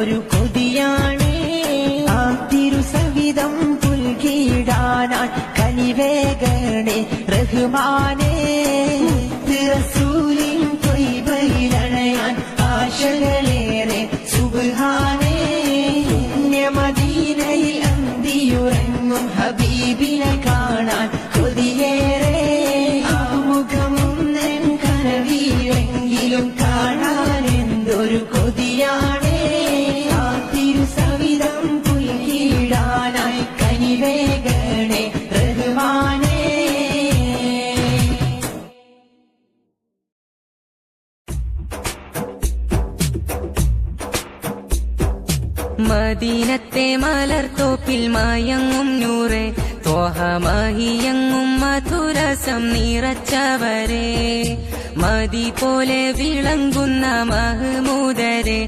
എന്തൊരു കൊതിയാണ് ആ തിരുസവിധം പുൽകിടാനാൻ കനിവേഗണേ റഹ്മാനേ റസൂലിൻ ത്വയ്ബയിലണയാൻ ആശകളേറെ സുബ്ഹാനേ മദീനയിൽ അന്തിയുറങ്ങും ഹബീബിനെ കാണാൻ കൊതിയേറെ ആ മുഖമൊന്നും കനവിലെങ്കിലും കാണാൻ എന്തൊരു കൊതിയാണ് ആ തിരുസവിധം പുൽകിടാനായി കനിവേഗണേ റഹ്മാനേ. മദീനത്തെ മലർത്തോപ്പിൽ മയങ്ങും നൂറെ ത്വഹമഹിയങ്ങും മധുരസം നിറച്ചവരെ മതി പോലെ വിളങ്ങുന്ന മഹ്മൂദരെ